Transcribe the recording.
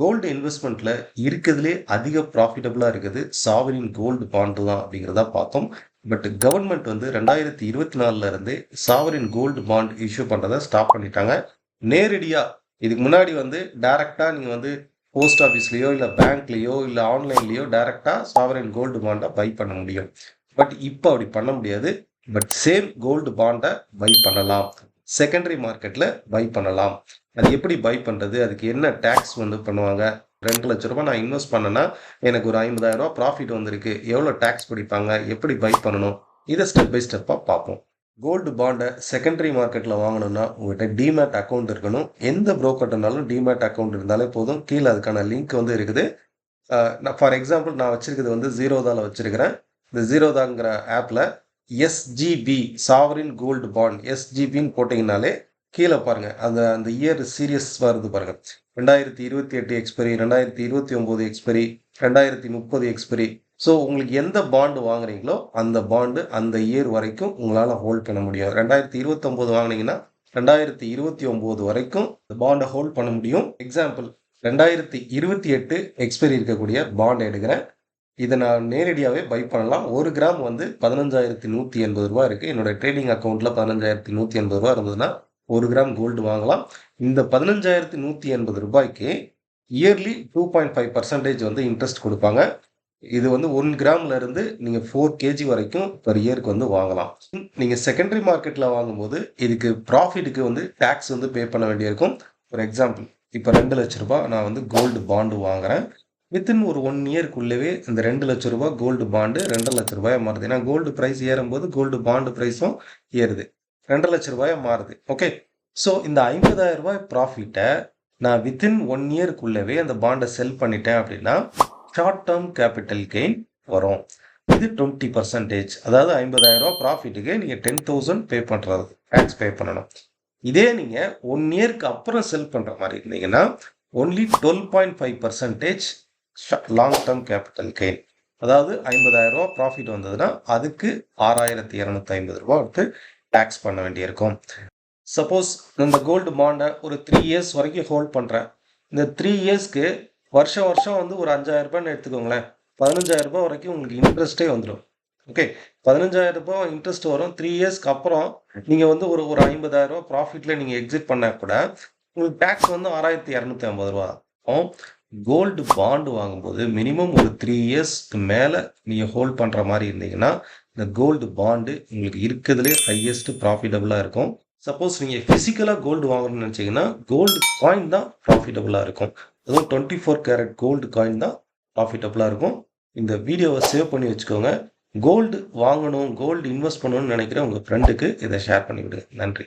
Gold இன்வெஸ்ட்மெண்ட்ல இருக்கிறதுலே அதிக ப்ராஃபிட்டபிளா இருக்குது சாவரின் கோல்டு பாண்டு தான் அப்படிங்கிறத பார்த்தோம். பட் கவர்மெண்ட் வந்து 2024ல இருந்தே சாவரின் கோல்டு பாண்ட் இஷ்யூ பண்றதை ஸ்டாப் பண்ணிட்டாங்க. நேரடியா இதுக்கு முன்னாடி வந்து டைரக்டா நீங்க வந்து போஸ்ட் ஆஃபீஸ்லயோ இல்ல பேங்க்லயோ இல்ல ஆன்லைன்லயோ டைரக்டா சாவரின் கோல்டு பாண்டை பை பண்ண முடியும். பட் இப்போ அப்படி பண்ண முடியாது. பட் சேம் கோல்டு பாண்டை பை பண்ணலாம். செகண்டரி மார்க்கெட்ல பை பண்ணலாம். அது எப்படி பை பண்றது, அதுக்கு என்ன டேக்ஸ் வந்து பண்ணுவாங்க, 2,00,000 நான் இன்வெஸ்ட் பண்ணேன்னா எனக்கு ஒரு 50,000 ப்ராஃபிட் வந்திருக்கு, எவ்வளோ டேக்ஸ் பிடிப்பாங்க, எப்படி பை பண்ணணும், இதை ஸ்டெப் பை ஸ்டெப்பாக பார்ப்போம். கோல்டு பாண்டை செகண்டரி மார்க்கெட்டில் வாங்கணும்னா உங்கள்கிட்ட டிமேட் அக்கௌண்ட் இருக்கணும். எந்த புரோக்கர்னாலும் டிமேட் அக்கௌண்ட் இருந்தாலே போதும். கீழே அதுக்கான லிங்க் வந்து இருக்குது. நான் ஃபார் எக்ஸாம்பிள் நான் வச்சிருக்கிறது வந்து ஜீரோதாவில் வச்சிருக்கிறேன். இந்த ஜீரோதாங்கிற ஆப்பில் எஸ்ஜிபி சாவரின் கோல்டு பாண்ட் எஸ்ஜிபின்னு போட்டிங்கனாலே கீழே பாருங்க அந்த அந்த இயர் சீரியஸ் வருது பாருங்க. 2028 எக்ஸ்பைரி, 2029 எக்ஸ்பைரி, 2030 எக்ஸ்பைரி. ஸோ உங்களுக்கு எந்த பாண்டு வாங்குறீங்களோ அந்த பாண்டு அந்த இயர் வரைக்கும் உங்களால் ஹோல்ட் பண்ண முடியும். 2029 வாங்கினீங்கன்னா 2029 வரைக்கும் பாண்டை ஹோல்ட் பண்ண முடியும். எக்ஸாம்பிள் 2028 எக்ஸ்பைரி இருக்கக்கூடிய பாண்ட் எடுக்கிறேன். இதை நான் நேரடியாகவே பை பண்ணலாம். 1 கிராம் வந்து 15,180 ரூபா இருக்குது. என்னோட ட்ரேடிங் அக்கௌண்ட்டில் 15,180 ரூபா இருந்ததுன்னா 1 கிராம் கோல்டு வாங்கலாம். இந்த 15,180 ரூபாய்க்கு இயர்லி 2.5% வந்து இன்ட்ரெஸ்ட் கொடுப்பாங்க. இது வந்து 1 கிராம்ல இருந்து நீங்கள் 4 கேஜி வரைக்கும் பெர் இயருக்கு வந்து வாங்கலாம். நீங்கள் செகண்டரி மார்க்கெட்டில் வாங்கும்போது இதுக்கு ப்ராஃபிட்டுக்கு வந்து டேக்ஸ் வந்து பே பண்ண வேண்டியிருக்கும். ஒரு எக்ஸாம்பிள், இப்போ 2,00,000 ரூபாய் நான் வந்து கோல்டு பாண்டு வாங்குறேன். வித்தின் ஒரு 1 இயர்க்குள்ளவே இந்த 2,00,000 ரூபாய் கோல்டு பாண்டு 2,00,000 ரூபாய் மாறுது. ஏன்னா கோல்டு ப்ரைஸ் ஏறும்போது கோல்டு பாண்டு ப்ரைஸும் ஏறுது. 2,00,000 ரூபாய் மாறுது. ஓகே, ஸோ இந்த 50,000 ரூபாய் ப்ராஃபிட்டை நான் வித்தின் 1 இயர்க்குள்ளவே அந்த பாண்டை செல் பண்ணிட்டேன் அப்படின்னா ஷார்ட் டேர்ம் கேபிட்டல் கெயின் வரும். இது 20%. அதாவது 50,000 ரூபாய் ப்ராஃபிட்டுக்கு நீங்கள் 10,000 பே பண்ணுறது டேக்ஸ் பே பண்ணணும். இதே நீங்கள் 1 இயர்க்கு அப்புறம் செல் பண்ணுற மாதிரி இருந்தீங்கன்னா only 12.5% long term capital gain. அதாவது 50,000 ரூபாய் ப்ராஃபிட் வந்ததுன்னா அதுக்கு 6,250 ரூபாய் எடுத்து டேக்ஸ் பண்ண வேண்டியிருக்கும். சப்போஸ் இந்த கோல்டு பாண்டை ஒரு 3 இயர்ஸ் வரைக்கும் ஹோல்ட் பண்ணுறேன். இந்த 3 இயர்ஸ்க்கு வருஷம் வந்து ஒரு 5,000 ரூபாய்னு எடுத்துக்கோங்களேன். 15,000 ரூபாய் வரைக்கும் உங்களுக்கு இன்ட்ரெஸ்ட்டே வந்துடும். ஓகே, 15,000 ரூபாய் இன்ட்ரெஸ்ட் வரும். 3 இயர்ஸ்க்கு அப்புறம் நீங்கள் வந்து ஒரு 50,000 ரூபாய் ப்ராஃபிட்டில் நீங்கள் எக்ஸிட் பண்ணால் கூட உங்களுக்கு டேக்ஸ் வந்து 6,250 ரூபா. கோல்டு பாண்டு வாங்கும்போது மினிமம் ஒரு 3 இயர்ஸ்க்கு மேலே நீங்கள் ஹோல்ட் பண்ணுற மாதிரி இருந்தீங்கன்னா இந்த கோல்டு பாண்டு உங்களுக்கு இருக்கிறதுலே ஹையஸ்ட் ப்ராஃபிட்டபுளாக இருக்கும். சப்போஸ் நீங்கள் ஃபிசிக்கலாக கோல்டு வாங்கணும்னு நினச்சிங்கன்னா கோல்டு காயின் தான் ப்ராஃபிட்டபுளாக இருக்கும். அதுவும் 24 கேரட் கோல்டு காயின் தான் ப்ராஃபிட்டபுளாக இருக்கும். இந்த வீடியோவை சேவ் பண்ணி வச்சுக்கோங்க. கோல்டு வாங்கணும், கோல்டு இன்வெஸ்ட் பண்ணணும்னு நினைக்கிற உங்கள் ஃப்ரெண்டுக்கு இதை ஷேர் பண்ணி விடுங்க. நன்றி.